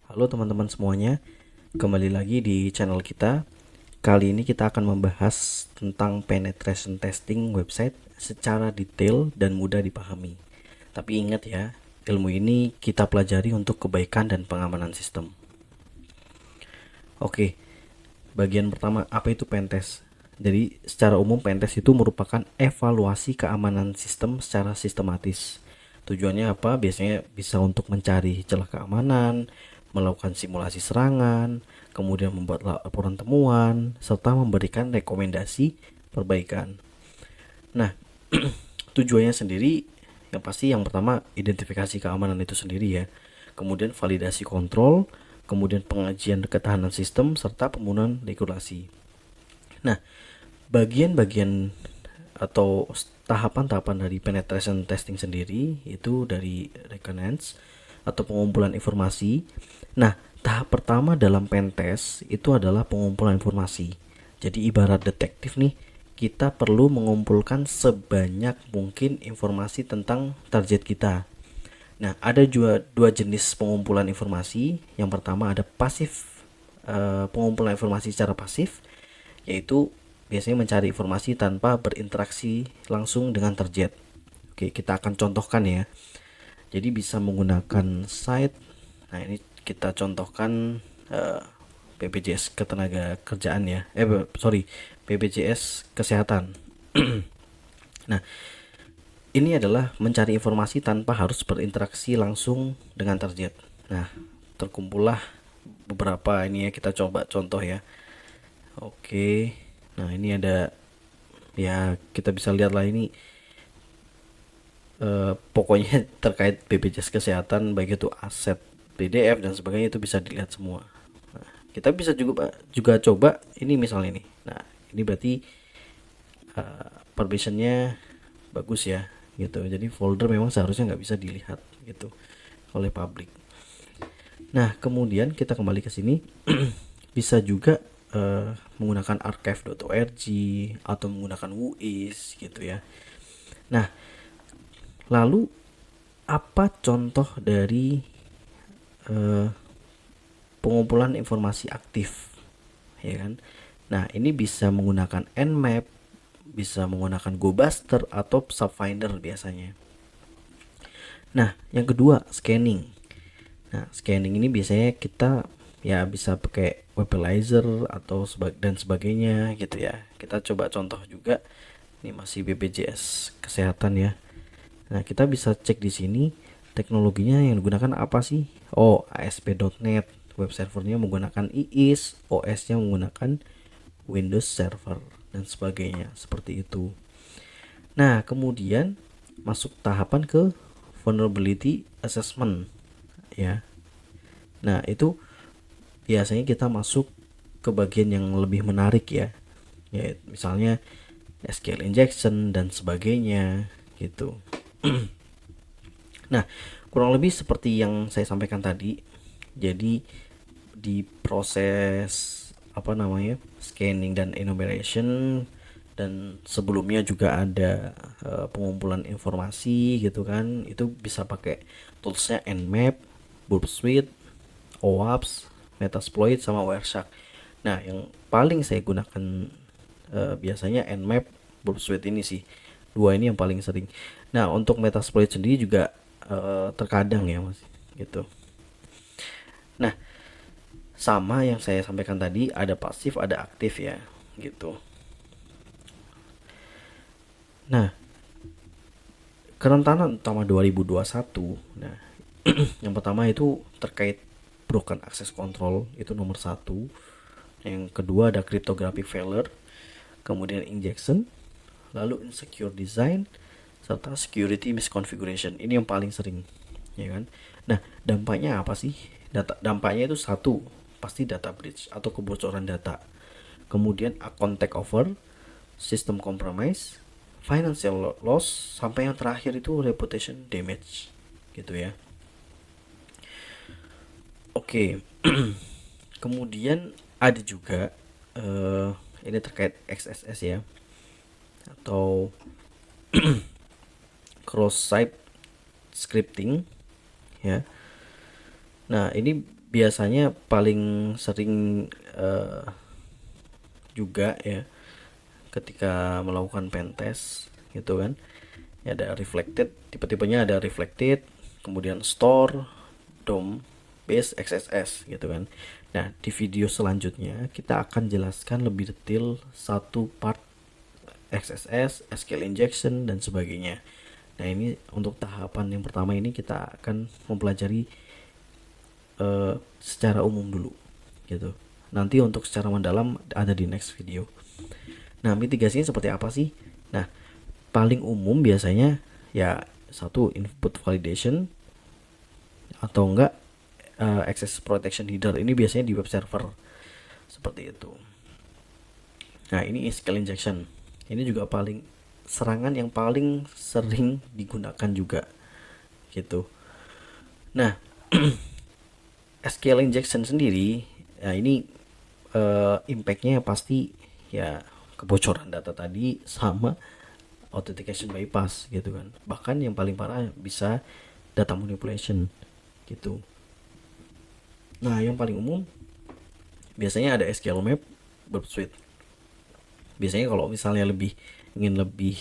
Halo teman-teman semuanya, kembali lagi di channel kita. Kali ini kita akan membahas tentang penetration testing website secara detail dan mudah dipahami. Tapi ingat ya, ilmu ini kita pelajari untuk kebaikan dan pengamanan sistem. Oke, bagian pertama, apa itu pentest? Jadi secara umum pentest itu merupakan evaluasi keamanan sistem secara sistematis. Tujuannya apa? Biasanya bisa untuk mencari celah keamanan, melakukan simulasi serangan, kemudian membuat laporan temuan, serta memberikan rekomendasi perbaikan. Nah, tujuannya sendiri yang pasti yang pertama identifikasi keamanan itu sendiri ya. Kemudian validasi kontrol, kemudian pengajian ketahanan sistem serta pembunuhan regulasi. Nah, bagian-bagian atau tahapan-tahapan dari penetration testing sendiri itu dari reconnaissance atau pengumpulan informasi. Nah, tahap pertama dalam pentest itu adalah pengumpulan informasi. Jadi ibarat detektif nih, kita perlu mengumpulkan sebanyak mungkin informasi tentang target kita. Nah, ada juga dua jenis pengumpulan informasi. Yang pertama ada pasif, pengumpulan informasi secara pasif, yaitu biasanya mencari informasi tanpa berinteraksi langsung dengan target. Oke, kita akan contohkan ya. Jadi bisa menggunakan site. Nah, ini kita contohkan BPJS Ketenaga Kerjaan ya. BPJS Kesehatan. Nah, ini adalah mencari informasi tanpa harus berinteraksi langsung dengan target. Nah, terkumpullah beberapa ini ya, kita coba contoh ya. Oke. Nah, ini ada ya, kita bisa lihat lah ini pokoknya terkait BPJS Kesehatan, baik itu aset, PDF dan sebagainya, itu bisa dilihat semua. Nah, kita bisa juga coba ini misalnya ini. Nah, ini berarti permissionnya bagus ya gitu. Jadi folder memang seharusnya nggak bisa dilihat gitu oleh publik. Nah, kemudian kita kembali ke sini. Bisa juga menggunakan archive.org atau menggunakan WUIS gitu ya. Nah, lalu apa contoh dari eh, pengumpulan informasi aktif, ya kan? Nah, ini bisa menggunakan Nmap, bisa menggunakan GoBuster atau Subfinder biasanya. Nah, yang kedua scanning. Nah, scanning ini biasanya kita ya bisa pakai Webalizer atau dan sebagainya gitu ya. Kita coba contoh juga. Ini masih BPJS Kesehatan ya. Nah, kita bisa cek di sini teknologinya yang digunakan apa sih? Oh, ASP.NET. Web servernya menggunakan IIS, OS-nya menggunakan Windows Server dan sebagainya, seperti itu. Nah, kemudian masuk tahapan ke vulnerability assessment ya. Nah, itu biasanya kita masuk ke bagian yang lebih menarik ya. Ya, misalnya SQL injection dan sebagainya gitu. Nah, kurang lebih seperti yang saya sampaikan tadi. Jadi di proses apa namanya, scanning dan enumeration, dan sebelumnya juga ada pengumpulan informasi gitu kan, itu bisa pakai toolsnya Nmap, Burp Suite, OWASP, Metasploit sama Wireshark. Nah, yang paling saya gunakan biasanya Nmap, Burp Suite ini sih. Dua ini yang paling sering. Nah, untuk Metasploit sendiri juga terkadang ya Mas gitu. Nah, sama yang saya sampaikan tadi, ada pasif, ada aktif ya gitu. Nah, kerentanan utama 2021. Nah, yang pertama itu terkait broken access control, itu nomor satu. Yang kedua ada cryptographic failure, kemudian injection, lalu insecure design, serta security misconfiguration. Ini yang paling sering, ya kan? Nah, dampaknya apa sih? Dampaknya itu satu, pasti data breach atau kebocoran data. Kemudian account takeover, system compromise, financial loss, sampai yang terakhir itu reputation damage, gitu ya. Oke, kemudian ada juga ini terkait XSS ya, atau cross site scripting ya. Nah, ini biasanya paling sering juga ya ketika melakukan pentest gitu kan. Ya, ada reflected, tipe-tipenya ada reflected, kemudian store, DOM, base, XSS gitu kan. Nah, di video selanjutnya kita akan jelaskan lebih detail satu part XSS, SQL injection dan sebagainya. Nah, ini untuk tahapan yang pertama ini kita akan mempelajari secara umum dulu gitu. Nanti untuk secara mendalam ada di next video. Nah, mitigasinya seperti apa sih? Nah, paling umum biasanya ya satu input validation atau enggak access protection header. Ini biasanya di web server seperti itu. Nah, ini SQL injection. Ini juga serangan yang paling sering digunakan juga gitu. Nah, SQL injection sendiri, ya ini impactnya pasti ya kebocoran data tadi sama authentication bypass gitu kan. Bahkan yang paling parah bisa data manipulation gitu. Nah, yang paling umum biasanya ada SQL map, burp suite. Biasanya kalau misalnya ingin lebih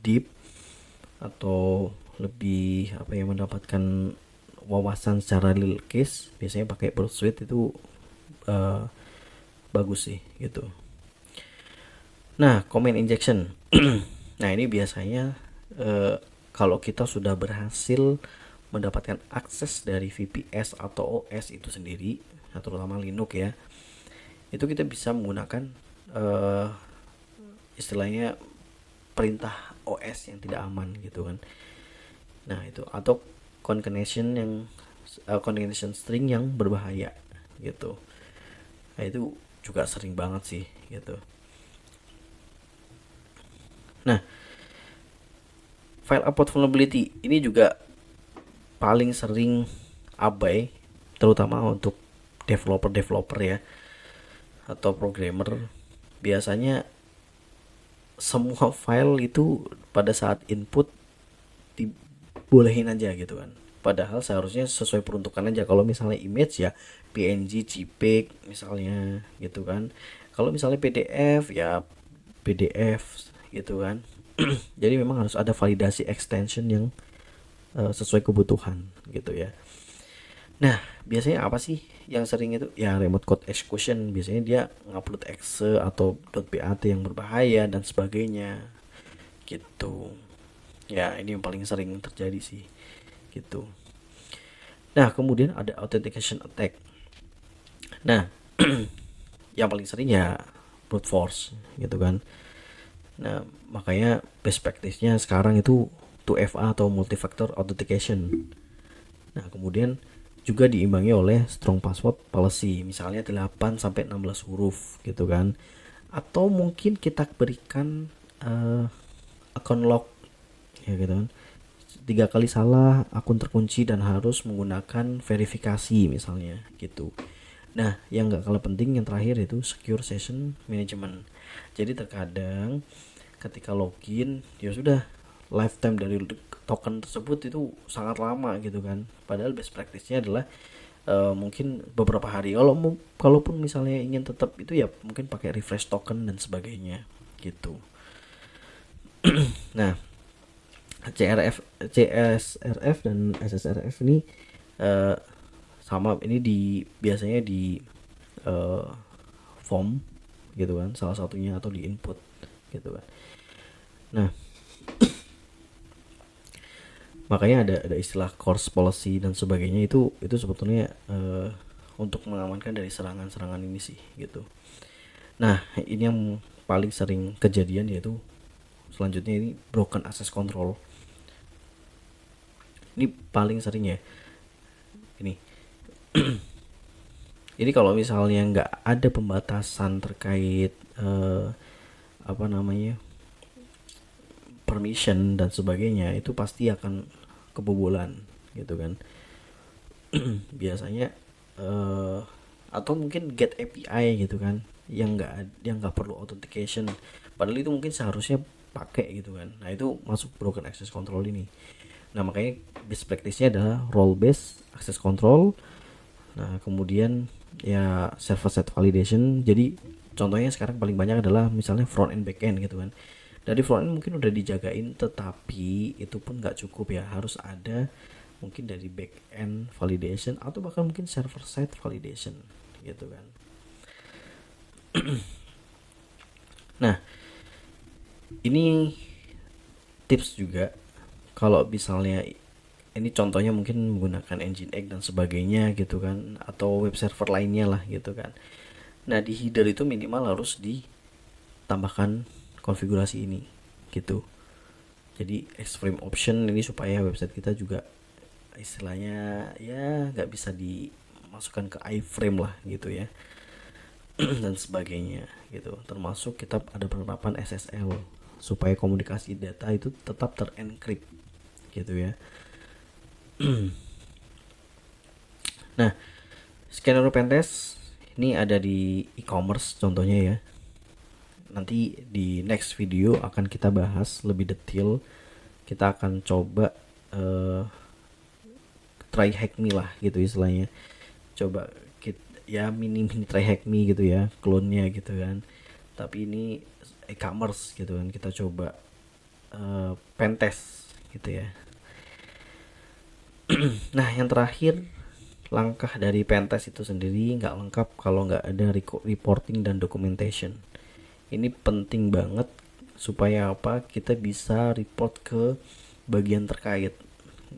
deep atau lebih apa ya, mendapatkan wawasan secara real case, biasanya pakai burp suite itu uh, bagus sih gitu. Nah, comment injection. Nah, ini biasanya kalau kita sudah berhasil mendapatkan akses dari VPS atau OS itu sendiri, terutama Linux ya, itu kita bisa menggunakan eh, istilahnya perintah OS yang tidak aman gitu kan. Nah, itu atau concatenation string yang berbahaya gitu. Nah, itu juga sering banget sih gitu. Nah, file upload vulnerability ini juga paling sering abai, terutama untuk developer ya atau programmer. Biasanya semua file itu pada saat input dibolehin aja gitu kan, padahal seharusnya sesuai peruntukan aja. Kalau misalnya image ya PNG, JPEG misalnya gitu kan. Kalau misalnya PDF ya PDF gitu kan. Jadi memang harus ada validasi extension yang sesuai kebutuhan gitu ya. Nah, biasanya apa sih yang sering itu? Ya remote code execution, biasanya dia ngupload exe atau .bat yang berbahaya dan sebagainya gitu. Ya, ini yang paling sering terjadi sih gitu. Nah, kemudian ada authentication attack. Nah, yang paling sering ya brute force gitu kan. Nah, makanya best practice-nya sekarang itu 2FA atau multi-factor authentication. Nah, kemudian juga diimbangi oleh strong password policy, misalnya 8 sampai 16 huruf gitu kan. Atau mungkin kita berikan account lock ya gitu kan. 3 kali salah akun terkunci dan harus menggunakan verifikasi misalnya gitu. Nah, yang gak kalah penting yang terakhir itu secure session management. Jadi terkadang ketika login ya sudah, lifetime dari token tersebut itu sangat lama gitu kan. Padahal best practice-nya adalah mungkin beberapa hari. Kalaupun misalnya ingin tetap itu ya mungkin pakai refresh token dan sebagainya gitu. Nah, CSRF dan SSRF ini uh, sama, ini biasanya di uh, form gitu kan, salah satunya, atau di input gitu kan. Nah, makanya ada istilah course policy dan sebagainya, itu sebetulnya untuk mengamankan dari serangan-serangan ini sih gitu. Nah, ini yang paling sering kejadian yaitu selanjutnya ini broken access control. Ini paling sering ya ini. Ini kalau misalnya nggak ada pembatasan terkait apa namanya, permission dan sebagainya, itu pasti akan kebobolan gitu kan. Biasanya atau mungkin get API gitu kan, yang nggak perlu authentication, padahal itu mungkin seharusnya pakai gitu kan. Nah, itu masuk broken access control ini. Nah, makanya best practice-nya adalah role based access control. Nah, kemudian ya server side validation. Jadi contohnya sekarang paling banyak adalah misalnya front end back end gitu kan. Dari front end mungkin udah dijagain, tetapi itu pun nggak cukup ya, harus ada mungkin dari back end validation atau bahkan mungkin server side validation gitu kan. Nah, ini tips juga kalau misalnya ini contohnya mungkin menggunakan Nginx dan sebagainya gitu kan, atau web server lainnya lah gitu kan. Nah, di header itu minimal harus ditambahkan konfigurasi ini gitu. Jadi X-frame option ini supaya website kita juga istilahnya ya nggak bisa dimasukkan ke iframe lah gitu ya. Dan sebagainya gitu. Termasuk kita ada penerapan SSL supaya komunikasi data itu tetap terencrypt gitu ya. Nah, skenario pentest ini ada di e-commerce contohnya ya. Nanti di next video akan kita bahas lebih detail. Kita akan coba try hack me lah gitu istilahnya. Coba ya mini try hack me gitu ya, clone-nya gitu kan. Tapi ini e-commerce gitu kan, kita coba pentest gitu ya. Nah, yang terakhir, langkah dari pentest itu sendiri nggak lengkap kalau nggak ada reporting dan documentation. Ini penting banget supaya apa, kita bisa report ke bagian terkait.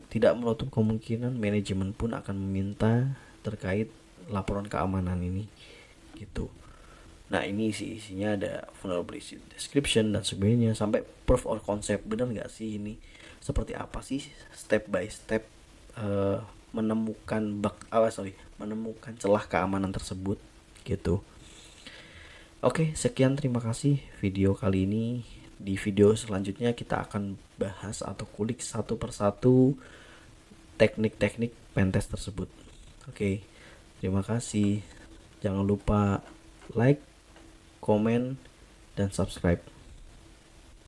Tidak menutup kemungkinan manajemen pun akan meminta terkait laporan keamanan ini gitu. Nah, ini isinya ada vulnerability description dan sebagainya, sampai proof of concept. Benar nggak sih ini, seperti apa sih step by step menemukan celah keamanan tersebut gitu. Oke, sekian, terima kasih video kali ini. Di video selanjutnya kita akan bahas atau kulik satu persatu teknik-teknik pentest tersebut. Oke, terima kasih. Jangan lupa like, komen, dan subscribe.